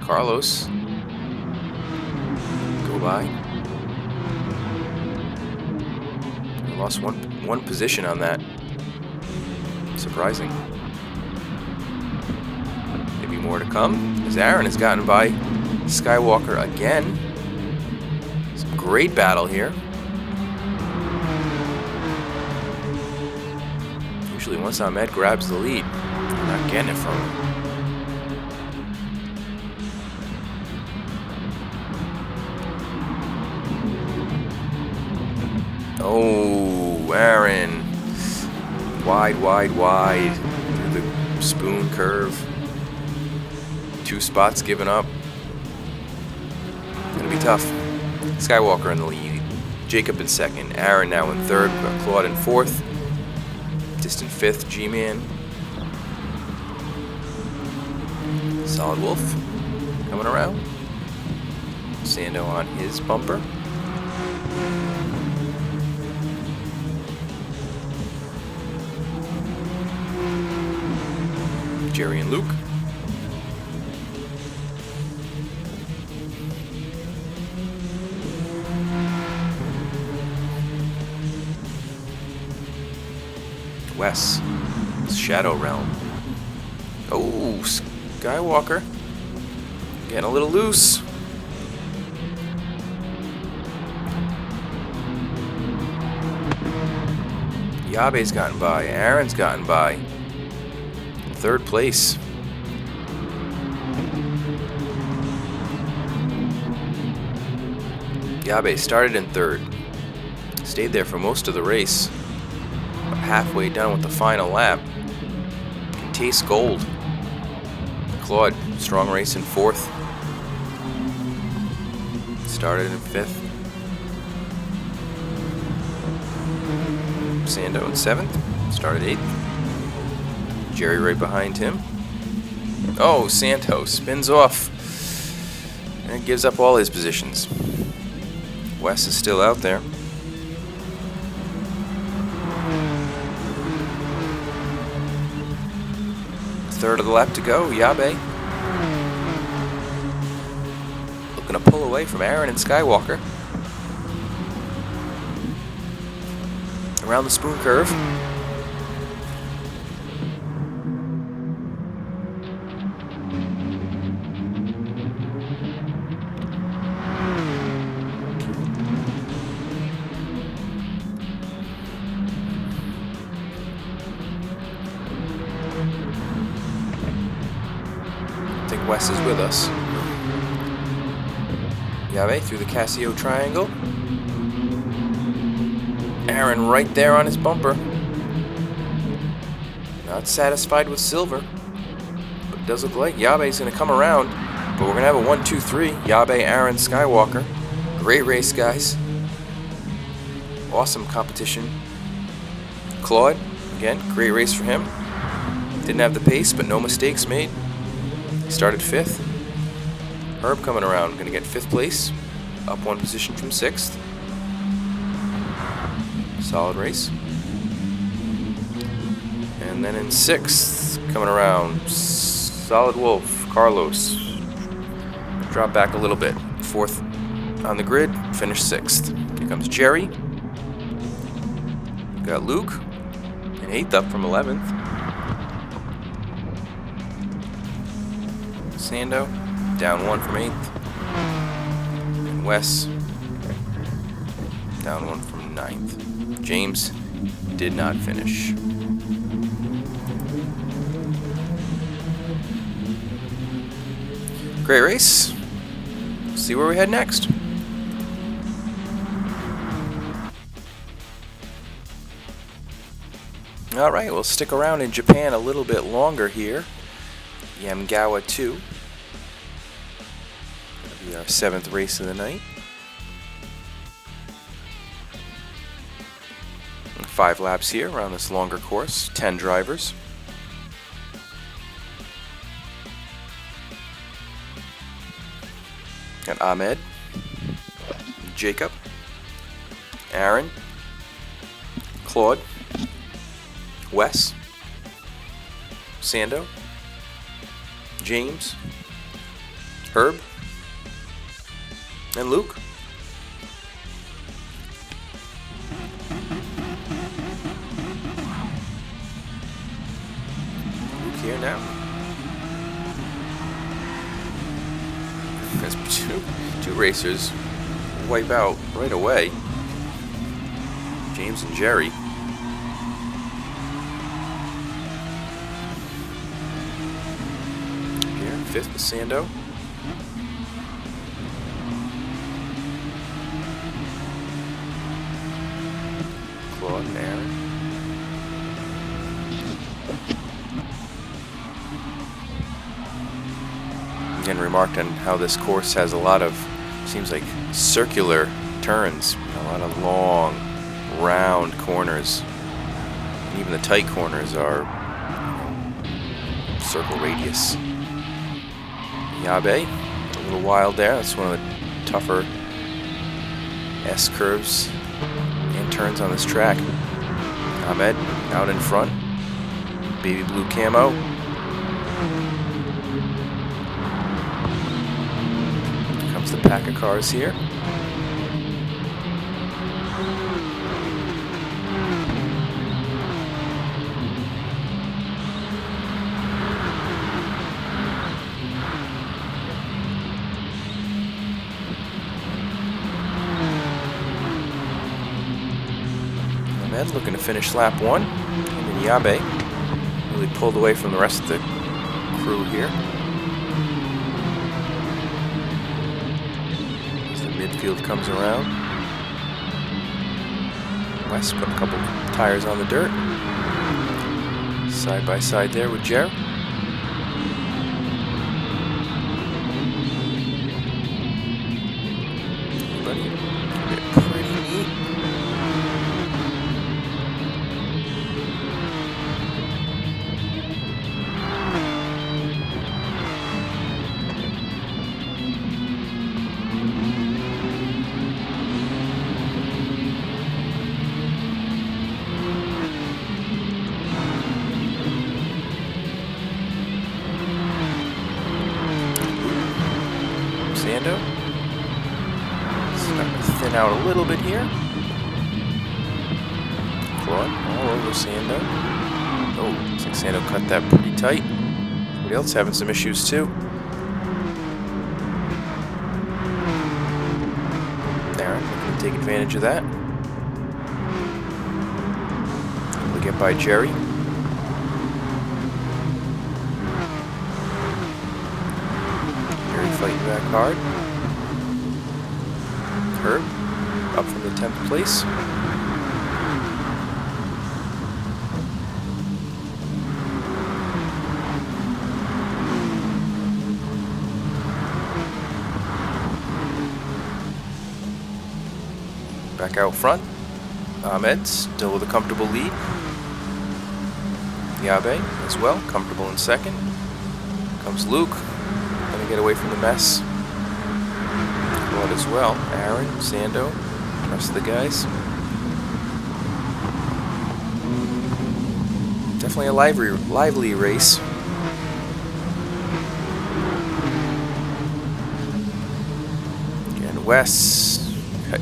Carlos go by. We lost one position on that. Surprising. Maybe more to come, as Aaron has gotten by Skywalker again. Some great battle here. Usually once Ahmed grabs the lead, I'm not getting it from him. Oh, Aaron. Wide through the spoon curve. 2 spots given up. Gonna be tough. Skywalker in the lead. Jacob in second. Aaron now in third. We've got Claude in fourth. Distant fifth, G-Man. Solid Wolf coming around. Sando on his bumper. Jerry and Luke. Wes, Shadow Realm. Oh, Skywalker getting a little loose. Yabe's gotten by. Aaron's gotten by. Third place. Yabe started in third. Stayed there for most of the race. Halfway done with the final lap. Can taste gold. Claude, strong race in fourth. Started in fifth. Sando in seventh. Started eighth. Jerry right behind him. Oh, Santos spins off and gives up all his positions. Wes is still out there. Third of the lap to go. Yabe looking to pull away from Aaron and Skywalker. Around the spoon curve. I think Wes is with us. Yabe through the Casio triangle. Aaron right there on his bumper. Not satisfied with silver. But it does look like Yabe's going to come around. But we're going to have a 1-2-3. Yabe, Aaron, Skywalker. Great race, guys. Awesome competition. Claude, again, great race for him. Didn't have the pace, but no mistakes made. Started fifth. Herb coming around, going to get fifth place. Up one position from sixth. Solid race. And then in sixth, coming around, Solid Wolf, Carlos. Drop back a little bit. Fourth on the grid, finished sixth. Here comes Jerry. Got Luke, and eighth up from 11th. Sando, down one from 8th. And Wes down one from ninth. James did not finish. Great race. See where we head next. Alright, we'll stick around in Japan a little bit longer here. Yamagawa 2. That'll be our 7th race of the night. 5 laps here around this longer course, 10 drivers. Got Ahmed, Jacob, Aaron, Claude, Wes, Sando, James, Herb, and Luke. Here now. As two racers wipe out right away. James and Jerry. Here, 5th with Sando. Claude and Aaron. Again, remarked on how this course has a lot of, seems like, circular turns, a lot of long, round corners. And even the tight corners are circle radius. Yabe, a little wild there. That's one of the tougher S curves and turns on this track. Ahmed out in front, baby blue camo. The pack of cars here. Ahmed looking to finish lap 1. And then Yabe really pulled away from the rest of the crew here. Midfield comes around. West put a couple tires on the dirt. Side by side there with Jer. Everybody pretty neat. Sando. Starting to thin out a little bit here. Claude all over Sando. Oh, looks like Sando cut that pretty tight. Everybody else having some issues too. Aaron looking to take advantage of that. Able to get by Jerry. Fighting back hard. Herb up from the 10th place. Back out front. Ahmed still with a comfortable lead. Yabe as well, comfortable in 2nd. Comes Luke. Gonna get away from the mess. Claude as well. Aaron, Sando, the rest of the guys. Definitely a lively race. Again, Wes,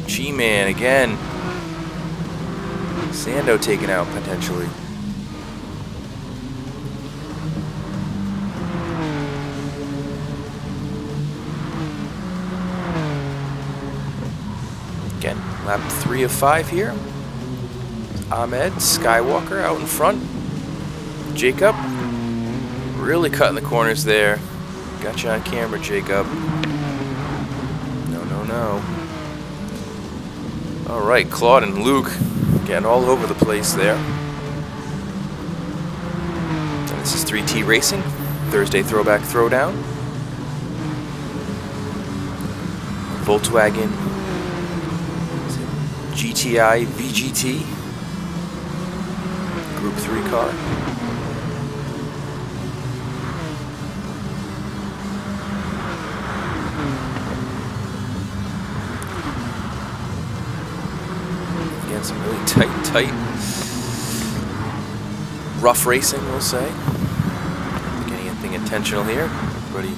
G-Man again. Sando taken out potentially. Again, lap 3 of 5 here. Ahmed Skywalker out in front. Jacob really cutting the corners there. Got you on camera, Jacob. No. All right, Claude and Luke getting all over the place there. And this is 3T Racing, Thursday Throwback Throwdown. Volkswagen GTI VGT, Group 3 car. Again, some really tight, rough racing, we'll say. Not getting anything intentional here. Everybody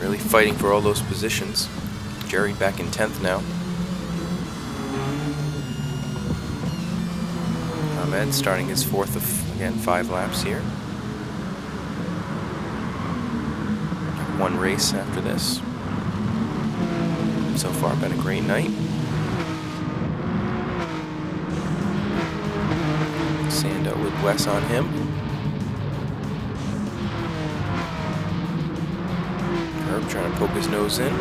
really fighting for all those positions. Jerry back in 10th now. Ahmed starting his 4th of, again, 5 laps here. One race after this. So far, been a great night. Sando with Wes on him. Herb trying to poke his nose in.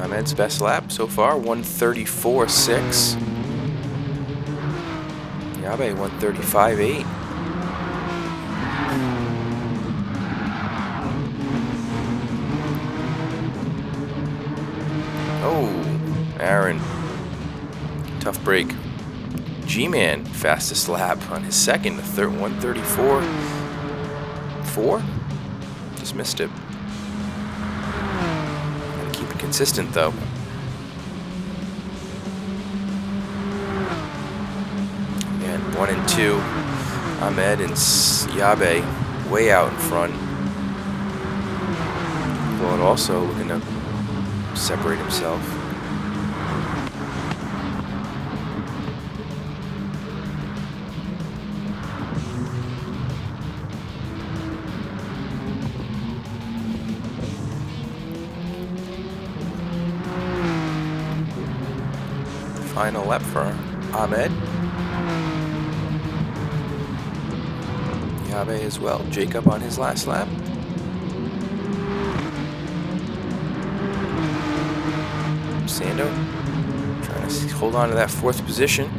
Ahmed's best lap so far, 134.6. Yabe, 135.8. Oh, Aaron. Tough break. G-Man, fastest lap on his second, 134.4. Just missed it. Consistent though. And 1 and 2, Ahmed and Yabe way out in front. Claude also looking to separate himself. Final lap for Ahmed. Yabe as well. Jacob on his last lap. Sando trying to hold on to that 4th position.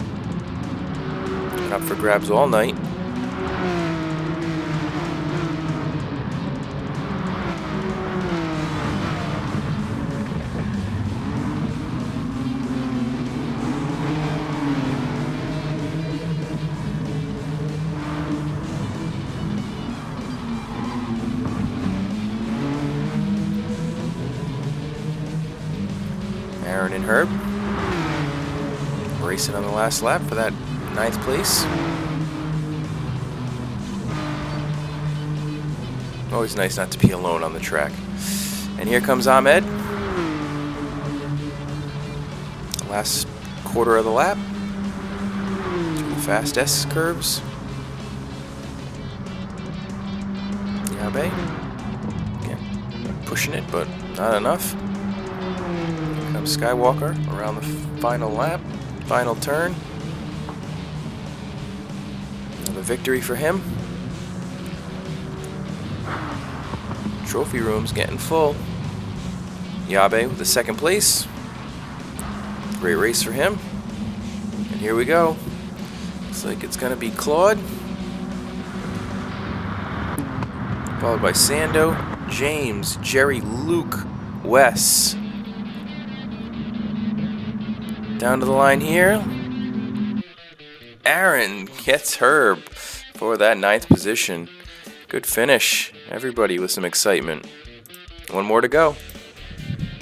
Been up for grabs all night. Aaron and Herb racing on the last lap for that 9th place. Always nice not to be alone on the track. And here comes Ahmed. Last quarter of the lap. The fast S curves. Yabe. Again, pushing it, but not enough. Skywalker around the final lap, final turn. Another victory for him. Trophy room's getting full. Yabe with the 2nd place. Great race for him. And here we go. Looks like it's going to be Claude. Followed by Sando, James, Jerry, Luke, Wes. Down to the line here. Aaron gets Herb for that 9th position. Good finish. Everybody with some excitement. One more to go.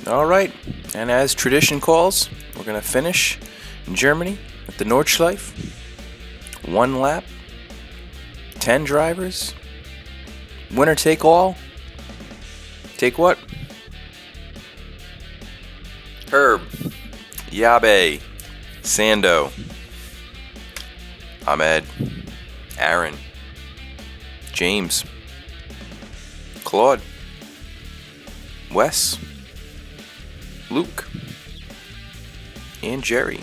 All right. And as tradition calls, we're going to finish in Germany at the Nordschleife. 1 lap. 10 drivers. Winner take all. Take what? Herb. Yabe, Sando, Ahmed, Aaron, James, Claude, Wes, Luke, and Jerry.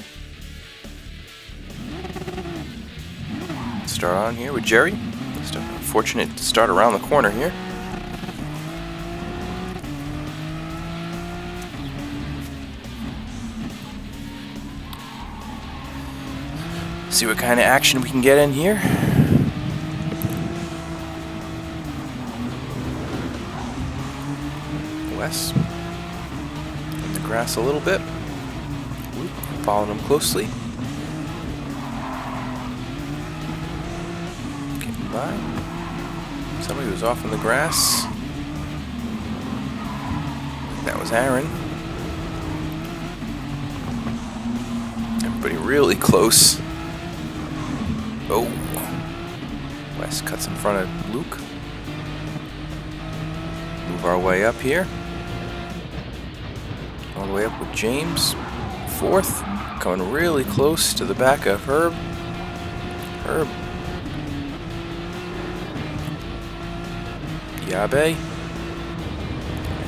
Start on here with Jerry. Just fortunate to start around the corner here. See what kind of action we can get in here. Wes in the grass a little bit. Luke following him closely. Getting by. Somebody was off in the grass. That was Aaron. Everybody really close. Oh, Wes cuts in front of Luke. Move our way up here. All the way up with James. Fourth, coming really close to the back of Herb. Yabe.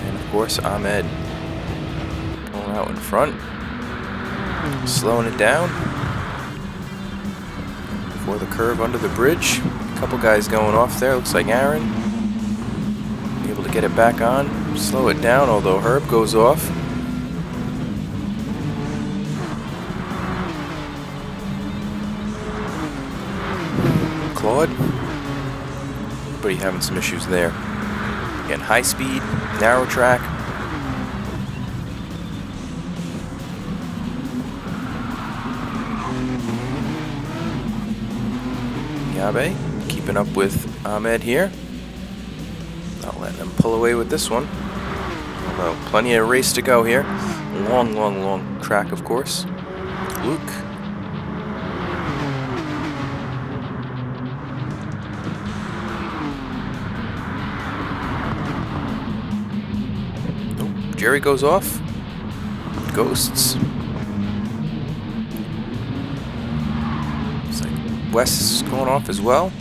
And of course, Ahmed. Pulling out in front. Slowing it down. For the curve under the bridge. A couple guys going off there. Looks like Aaron. Able to get it back on. Slow it down, although Herb goes off. Claude. Everybody having some issues there. Again, high speed, narrow track. Yabe keeping up with Ahmed here. Not letting him pull away with this one. Although plenty of race to go here. Long track, of course. Luke. Oh, Jerry goes off. Ghosts. Wes is going off as well.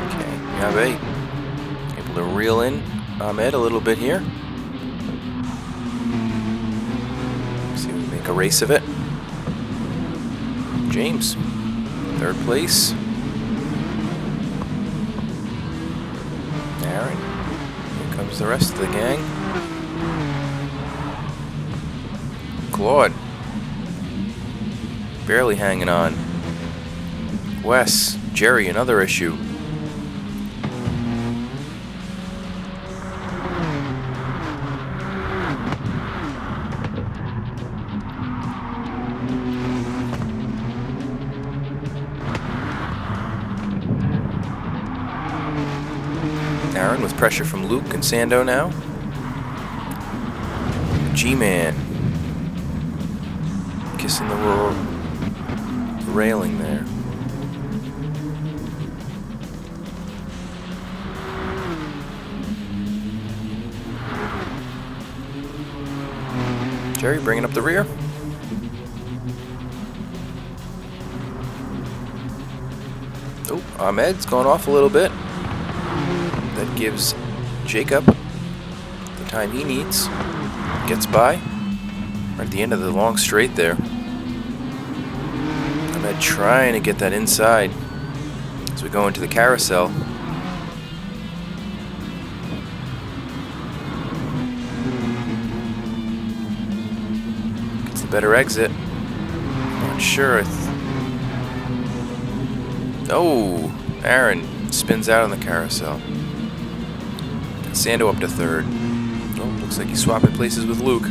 Okay, Yabe able to reel in Ahmed a little bit here. See if we make a race of it. James, third place. Aaron, here comes the rest of the gang. Claude, barely hanging on. Wes, Jerry, another issue. Aaron with pressure from Luke and Sando now. G-Man. Kissing the railing there. Jerry bringing up the rear. Oh, Ahmed's going off a little bit. That gives Jacob the time he needs. Gets by. Right at the end of the long straight there. Ahmed trying to get that inside as we go into the carousel. Gets the better exit. Not sure. Oh, Aaron spins out on the carousel. Sando up to third. Oh, looks like he's swapping places with Luke.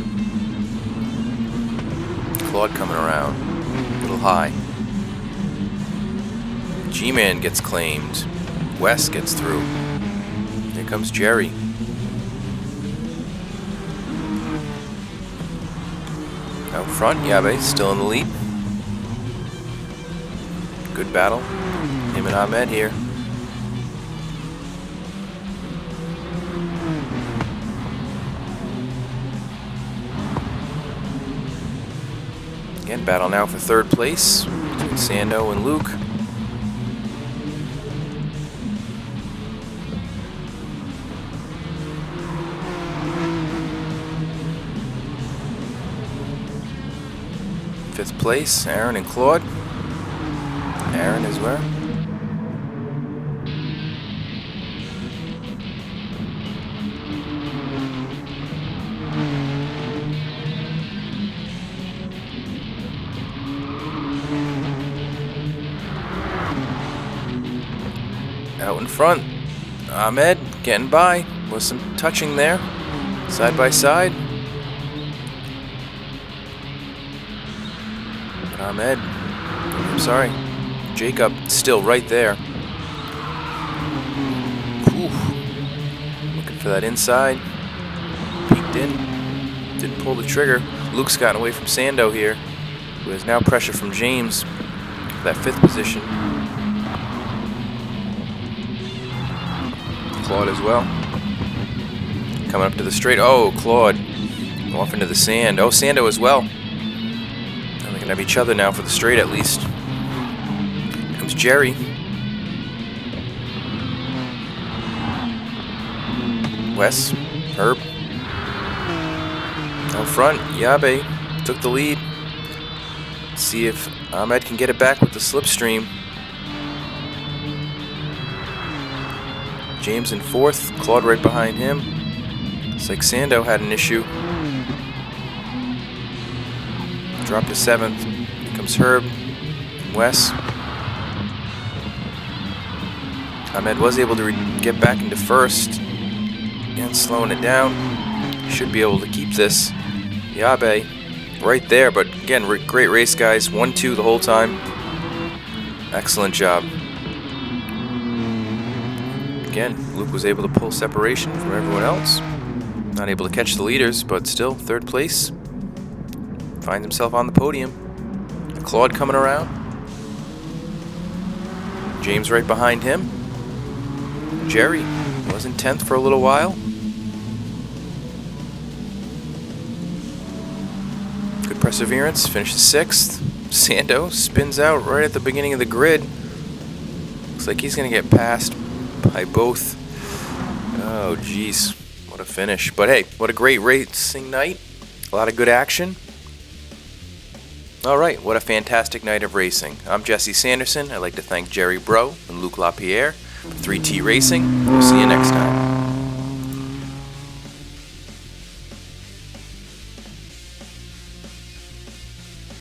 Claude coming around. A little high. G-Man gets claimed. Wes gets through. Here comes Jerry. Out front, Yabe still in the lead. Good battle. Him and Ahmed here. Again, battle now for third place between Sando and Luke. Fifth place, Aaron and Claude. Aaron is where? Out in front, Ahmed getting by with some touching there, side by side. But Ahmed, I'm sorry, Jacob still right there. Ooh. Looking for that inside, peeked in, didn't pull the trigger. Luke's gotten away from Sando here, who has now pressure from James for that fifth position. Claude as well. Coming up to the straight. Oh, Claude. Off into the sand. Oh, Sando as well. And they can have each other now for the straight at least. Here comes Jerry. Wes. Herb. Out front. Yabe took the lead. Let's see if Ahmed can get it back with the slipstream. James in fourth, Claude right behind him. It's like Sando had an issue. Dropped to seventh. Here comes Herb and Wes. Ahmed was able to get back into first. Again, slowing it down. Should be able to keep this. Yabe right there, but again, great race, guys. 1-2 the whole time. Excellent job. Again, Luke was able to pull separation from everyone else. Not able to catch the leaders, but still third place. Finds himself on the podium. Claude coming around. James right behind him. Jerry was in 10th for a little while. Good perseverance, finishes 6th. Sando spins out right at the beginning of the grid. Looks like he's going to get passed by both. Oh, geez. What a finish. But hey, what a great racing night. A lot of good action. All right, what a fantastic night of racing. I'm Jesse Sanderson. I'd like to thank Jerry Bro and Luke LaPierre for 3T Racing. We'll see you next time.